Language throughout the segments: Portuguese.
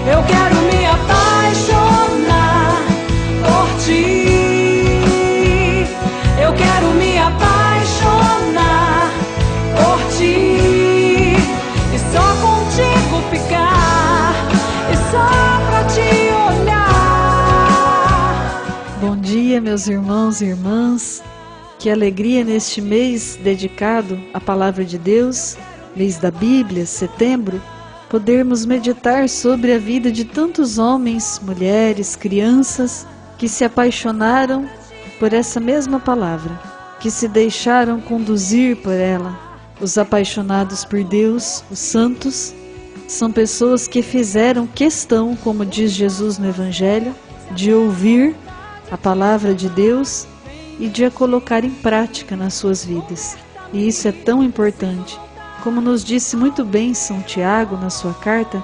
Eu quero me apaixonar por ti. Eu quero me apaixonar por ti. E só contigo ficar. E só pra te olhar. Bom dia, meus irmãos e irmãs. Que alegria neste mês dedicado à Palavra de Deus, mês da Bíblia, setembro, podermos meditar sobre a vida de tantos homens, mulheres, crianças que se apaixonaram por essa mesma palavra, que se deixaram conduzir por ela. Os apaixonados por Deus, os santos, são pessoas que fizeram questão, como diz Jesus no Evangelho, de ouvir a palavra de Deus e de a colocar em prática nas suas vidas. E isso é tão importante. Como nos disse muito bem São Tiago na sua carta,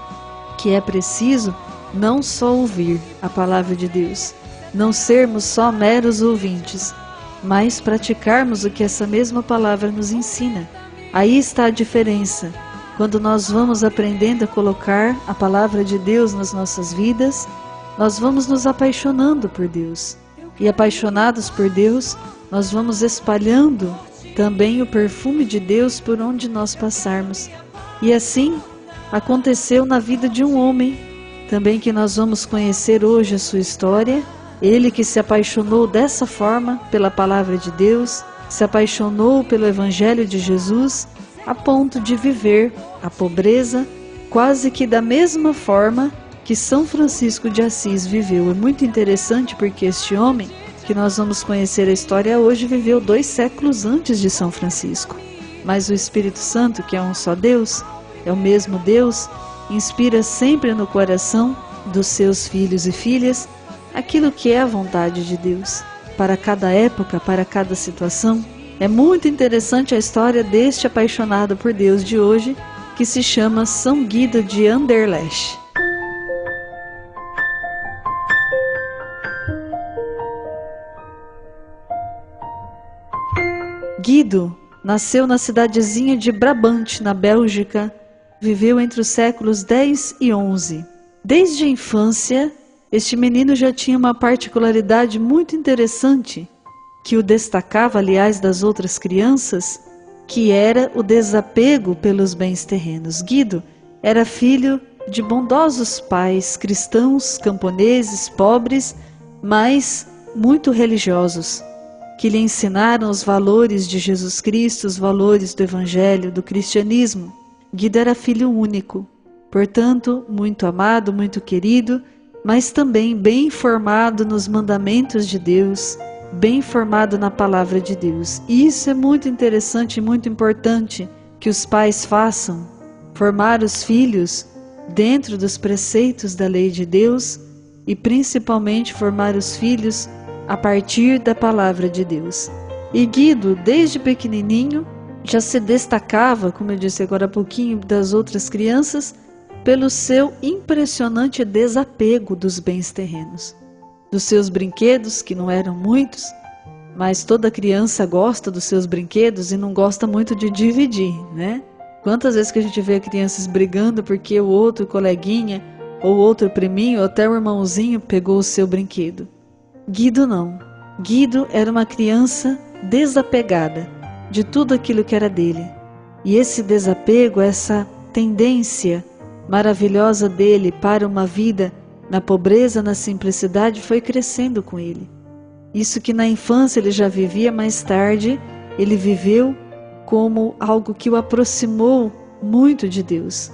que é preciso não só ouvir a palavra de Deus, não sermos só meros ouvintes, mas praticarmos o que essa mesma palavra nos ensina. Aí está a diferença. Quando nós vamos aprendendo a colocar a palavra de Deus nas nossas vidas, nós vamos nos apaixonando por Deus. E apaixonados por Deus, nós vamos espalhando também o perfume de Deus por onde nós passarmos. E assim aconteceu na vida de um homem, também que nós vamos conhecer hoje a sua história. Ele que se apaixonou dessa forma pela palavra de Deus, se apaixonou pelo Evangelho de Jesus, a ponto de viver a pobreza quase que da mesma forma que São Francisco de Assis viveu. É muito interessante porque este homem, que nós vamos conhecer a história hoje, viveu 2 séculos antes de São Francisco. Mas o Espírito Santo, que é um só Deus, é o mesmo Deus, inspira sempre no coração dos seus filhos e filhas aquilo que é a vontade de Deus, para cada época, para cada situação. É muito interessante a história deste apaixonado por Deus de hoje, que se chama São Guido de Anderlecht. Guido nasceu na cidadezinha de Brabante, na Bélgica, viveu entre os séculos 10 e 11. Desde a infância, este menino já tinha uma particularidade muito interessante, que o destacava, aliás, das outras crianças, que era o desapego pelos bens terrenos. Guido era filho de bondosos pais, cristãos, camponeses, pobres, mas muito religiosos, que lhe ensinaram os valores de Jesus Cristo, os valores do Evangelho, do cristianismo. Guido era filho único, portanto, muito amado, muito querido, mas também bem formado nos mandamentos de Deus, bem formado na palavra de Deus. E isso é muito interessante e muito importante que os pais façam, formar os filhos dentro dos preceitos da lei de Deus e principalmente formar os filhos a partir da palavra de Deus. E Guido, desde pequenininho, já se destacava, como eu disse agora há pouquinho, das outras crianças, pelo seu impressionante desapego dos bens terrenos, dos seus brinquedos, que não eram muitos, mas toda criança gosta dos seus brinquedos e não gosta muito de dividir, né? Quantas vezes que a gente vê crianças brigando porque o outro coleguinha, ou outro priminho, ou até o irmãozinho pegou o seu brinquedo. Guido não. Guido era uma criança desapegada de tudo aquilo que era dele. E esse desapego, essa tendência maravilhosa dele para uma vida na pobreza, na simplicidade, foi crescendo com ele. Isso que na infância ele já vivia, mais tarde ele viveu como algo que o aproximou muito de Deus.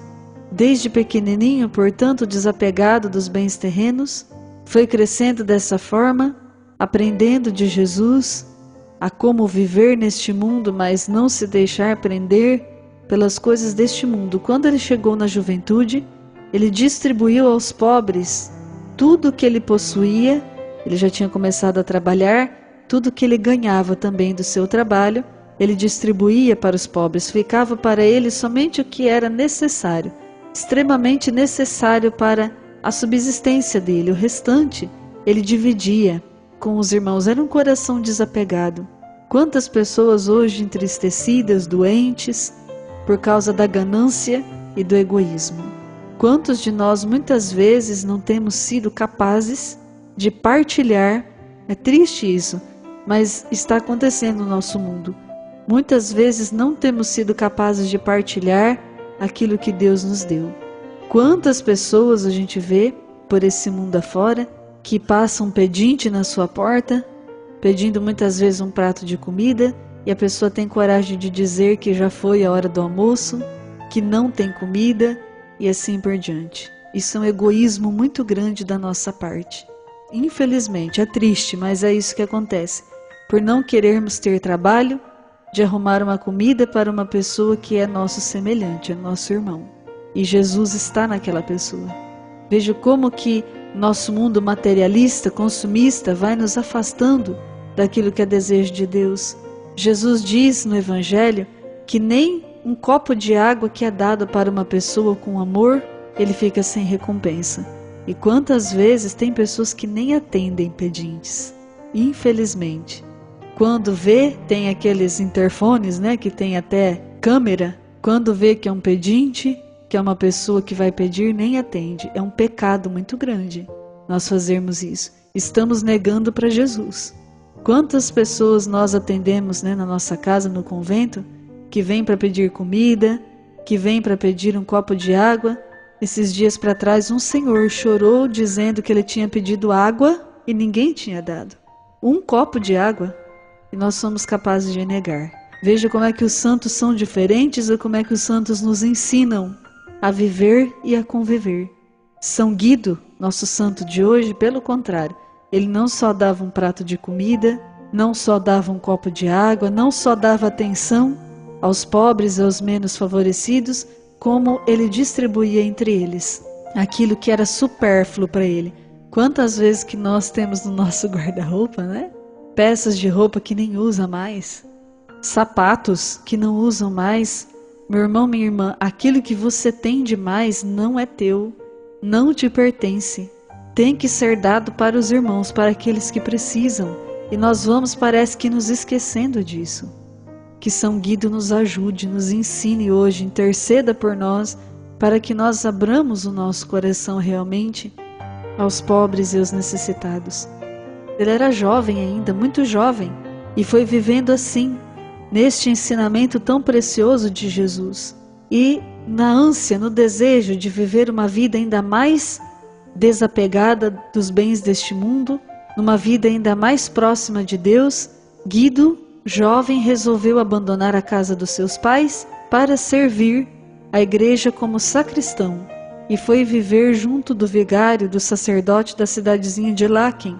Desde pequenininho, portanto, desapegado dos bens terrenos, foi crescendo dessa forma, aprendendo de Jesus a como viver neste mundo, mas não se deixar prender pelas coisas deste mundo. Quando ele chegou na juventude, ele distribuiu aos pobres tudo o que ele possuía. Ele já tinha começado a trabalhar, tudo que ele ganhava também do seu trabalho, ele distribuía para os pobres. Ficava para ele somente o que era necessário, extremamente necessário para a subsistência dele. O restante ele dividia com os irmãos. Era um coração desapegado. Quantas pessoas hoje entristecidas, doentes, por causa da ganância e do egoísmo. Quantos de nós muitas vezes não temos sido capazes de partilhar? É triste isso, mas está acontecendo no nosso mundo. Muitas vezes não temos sido capazes de partilhar aquilo que Deus nos deu. Quantas pessoas a gente vê por esse mundo afora que passam pedinte na sua porta, pedindo muitas vezes um prato de comida, e a pessoa tem coragem de dizer que já foi a hora do almoço, que não tem comida, e assim por diante. Isso é um egoísmo muito grande da nossa parte. Infelizmente, é triste, mas é isso que acontece. Por não querermos ter trabalho de arrumar uma comida para uma pessoa que é nosso semelhante, é nosso irmão. E Jesus está naquela pessoa. Veja como que nosso mundo materialista, consumista, vai nos afastando daquilo que é desejo de Deus. Jesus diz no Evangelho que nem um copo de água que é dado para uma pessoa com amor, ele fica sem recompensa. E quantas vezes tem pessoas que nem atendem pedintes, infelizmente. Quando vê, tem aqueles interfones, né, que tem até câmera. Quando vê que é um pedinte, que é uma pessoa que vai pedir, nem atende. É um pecado muito grande nós fazermos isso. Estamos negando para Jesus. Quantas pessoas nós atendemos, né, na nossa casa, no convento, que vem para pedir comida, que vem para pedir um copo de água. Esses dias para trás um senhor chorou dizendo que ele tinha pedido água e ninguém tinha dado. Um copo de água, e nós somos capazes de negar. Veja como é que os santos são diferentes e como é que os santos nos ensinam a viver e a conviver. São Guido, nosso santo de hoje, pelo contrário, ele não só dava um prato de comida, não só dava um copo de água, não só dava atenção aos pobres e aos menos favorecidos, como ele distribuía entre eles aquilo que era supérfluo para ele. Quantas vezes que nós temos no nosso guarda-roupa, né? Peças de roupa que nem usa mais, sapatos que não usam mais. Meu irmão, minha irmã, aquilo que você tem demais não é teu, não te pertence. Tem que ser dado para os irmãos, para aqueles que precisam. E nós vamos, parece que nos esquecendo disso. Que São Guido nos ajude, nos ensine hoje, interceda por nós, para que nós abramos o nosso coração realmente aos pobres e aos necessitados. Ele era jovem ainda, muito jovem, e foi vivendo assim, neste ensinamento tão precioso de Jesus. E na ânsia, no desejo de viver uma vida ainda mais desapegada dos bens deste mundo, numa vida ainda mais próxima de Deus, Guido, jovem, resolveu abandonar a casa dos seus pais para servir a igreja como sacristão e foi viver junto do vigário, do sacerdote da cidadezinha de Laeken,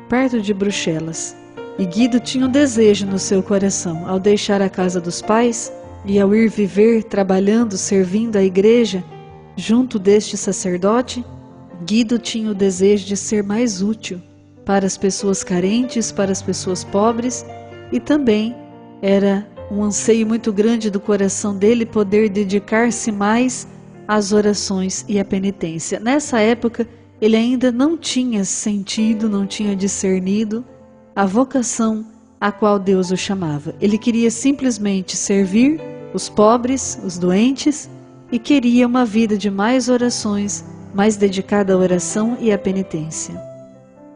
perto de Bruxelas. E Guido tinha um desejo no seu coração, ao deixar a casa dos pais e ao ir viver, trabalhando, servindo a igreja junto deste sacerdote, Guido tinha o desejo de ser mais útil para as pessoas carentes, para as pessoas pobres, e também era um anseio muito grande do coração dele poder dedicar-se mais às orações e à penitência. Nessa época, ele ainda não tinha sentido, não tinha discernido a vocação a qual Deus o chamava. Ele queria simplesmente servir os pobres, os doentes, e queria uma vida de mais orações, mais dedicada à oração e à penitência.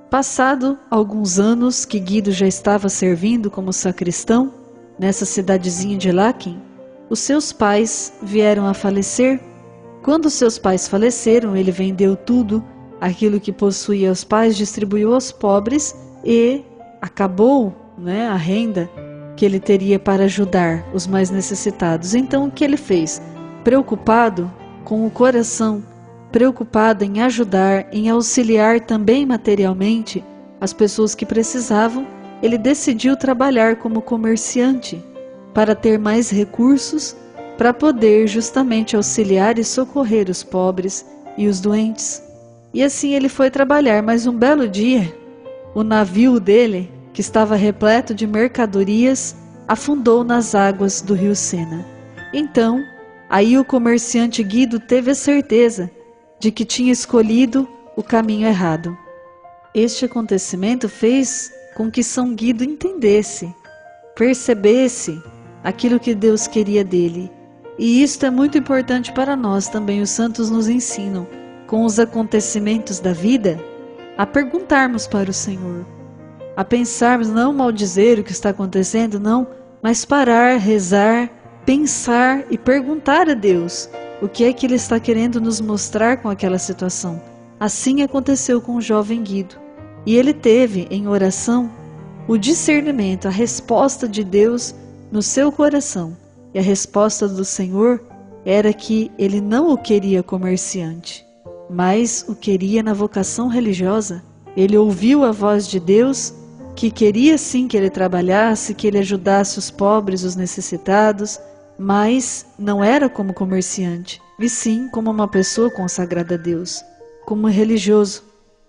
Passado alguns anos que Guido já estava servindo como sacristão nessa cidadezinha de Laeken, os seus pais vieram a falecer. Quando seus pais faleceram, ele vendeu tudo aquilo que possuía aos pais, distribuiu aos pobres e acabou, a renda que ele teria para ajudar os mais necessitados. Então o que ele fez? Preocupado com o coração, preocupado em ajudar, em auxiliar também materialmente as pessoas que precisavam, ele decidiu trabalhar como comerciante para ter mais recursos para poder justamente auxiliar e socorrer os pobres e os doentes. E assim ele foi trabalhar, mas um belo dia, o navio dele, que estava repleto de mercadorias, afundou nas águas do rio Sena. Então, aí o comerciante Guido teve a certeza de que tinha escolhido o caminho errado. Este acontecimento fez com que São Guido entendesse, percebesse aquilo que Deus queria dele. E isto é muito importante para nós também. Os santos nos ensinam, com os acontecimentos da vida, a perguntarmos para o Senhor, a pensarmos, não maldizer o que está acontecendo, não, mas parar, rezar, pensar e perguntar a Deus o que é que Ele está querendo nos mostrar com aquela situação. Assim aconteceu com o jovem Guido. E ele teve, em oração, o discernimento, a resposta de Deus no seu coração. E a resposta do Senhor era que ele não o queria comerciante, mas o queria na vocação religiosa. Ele ouviu a voz de Deus, que queria sim que ele trabalhasse, que ele ajudasse os pobres, os necessitados, mas não era como comerciante, e sim como uma pessoa consagrada a Deus, como religioso.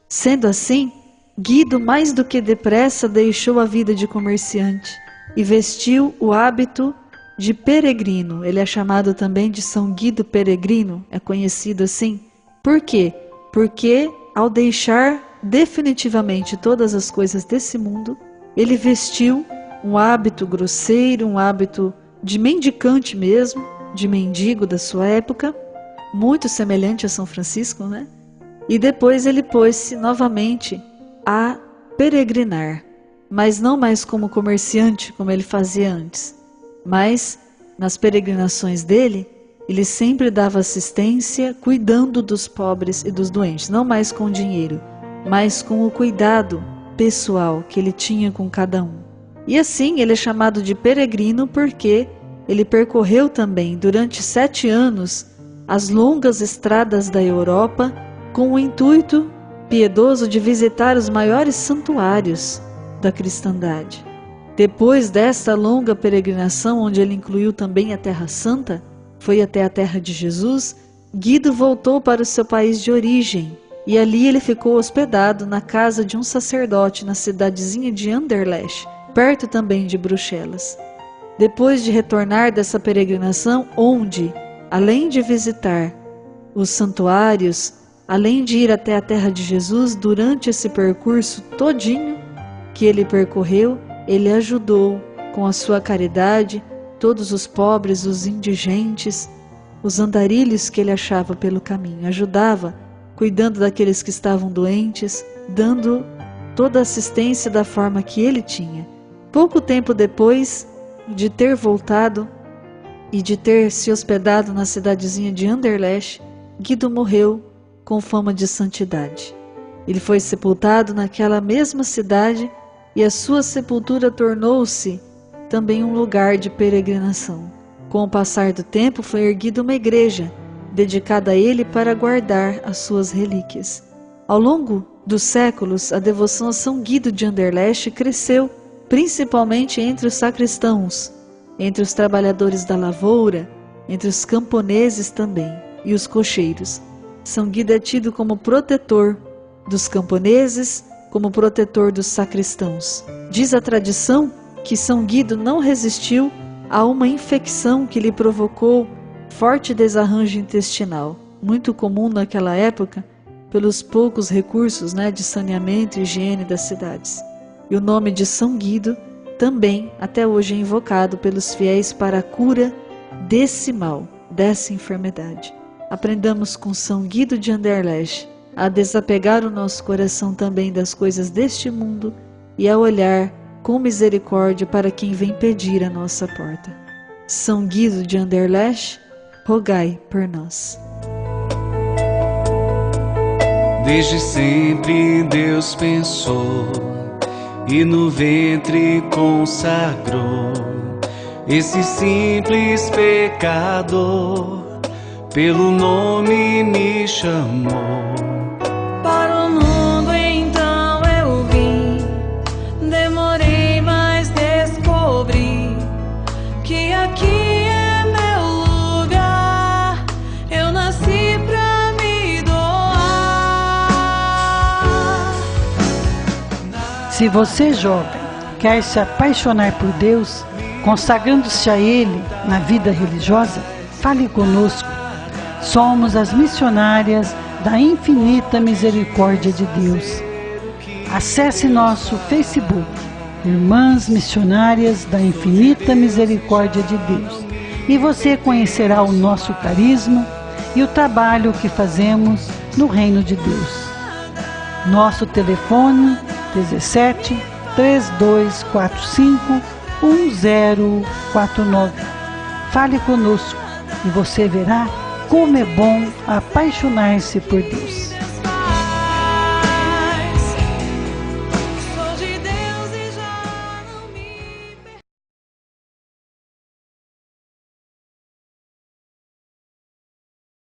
Sendo assim, Guido mais do que depressa deixou a vida de comerciante e vestiu o hábito de peregrino. Ele é chamado também de São Guido Peregrino, é conhecido assim. Por quê? Porque ao deixar definitivamente todas as coisas desse mundo, ele vestiu um hábito grosseiro, um hábito de mendicante mesmo, de mendigo da sua época, muito semelhante a São Francisco, né? E depois ele pôs-se novamente a peregrinar, mas não mais como comerciante, como ele fazia antes. Mas nas peregrinações dele, ele sempre dava assistência, cuidando dos pobres e dos doentes, não mais com dinheiro, mas com o cuidado pessoal que ele tinha com cada um. E assim ele é chamado de peregrino porque ele percorreu também durante 7 anos as longas estradas da Europa com o intuito piedoso de visitar os maiores santuários da cristandade. Depois desta longa peregrinação, onde ele incluiu também a Terra Santa, foi até a terra de Jesus, Guido voltou para o seu país de origem e ali ele ficou hospedado na casa de um sacerdote na cidadezinha de Anderlecht, perto também de Bruxelas. Depois de retornar dessa peregrinação, onde, além de visitar os santuários, além de ir até a terra de Jesus, durante esse percurso todinho que ele percorreu, ele ajudou com a sua caridade todos os pobres, os indigentes, os andarilhos que ele achava pelo caminho. Ajudava, cuidando daqueles que estavam doentes, dando toda a assistência da forma que ele tinha. Pouco tempo depois de ter voltado e de ter se hospedado na cidadezinha de Anderlecht, Guido morreu com fama de santidade. Ele foi sepultado naquela mesma cidade e a sua sepultura tornou-se também um lugar de peregrinação. Com o passar do tempo foi erguida uma igreja dedicada a ele para guardar as suas relíquias. Ao longo dos séculos, a devoção a São Guido de Anderlecht cresceu, principalmente entre os sacristãos, entre os trabalhadores da lavoura, entre os camponeses também e os cocheiros. São Guido é tido como protetor dos camponeses, como protetor dos sacristãos. Diz a tradição que São Guido não resistiu a uma infecção que lhe provocou forte desarranjo intestinal, muito comum naquela época, pelos poucos recursos de saneamento e higiene das cidades. E o nome de São Guido também até hoje é invocado pelos fiéis para a cura desse mal, dessa enfermidade. Aprendamos com São Guido de Anderlecht a desapegar o nosso coração também das coisas deste mundo e a olhar com misericórdia para quem vem pedir a nossa porta. São Guido de Anderlecht, rogai por nós. Desde sempre Deus pensou e no ventre consagrou esse simples pecador, pelo nome me chamou. Para o mundo então eu vim, demorei, mas descobri que aqui é meu lugar, eu nasci pra me doar. Se você, jovem, quer se apaixonar por Deus, consagrando-se a Ele na vida religiosa, fale conosco. Somos as missionárias da Infinita Misericórdia de Deus. Acesse nosso Facebook, Irmãs Missionárias da Infinita Misericórdia de Deus, e você conhecerá o nosso carisma e o trabalho que fazemos no Reino de Deus. Nosso telefone 17 3245 1049. Fale conosco e você verá como é bom apaixonar-se por Deus.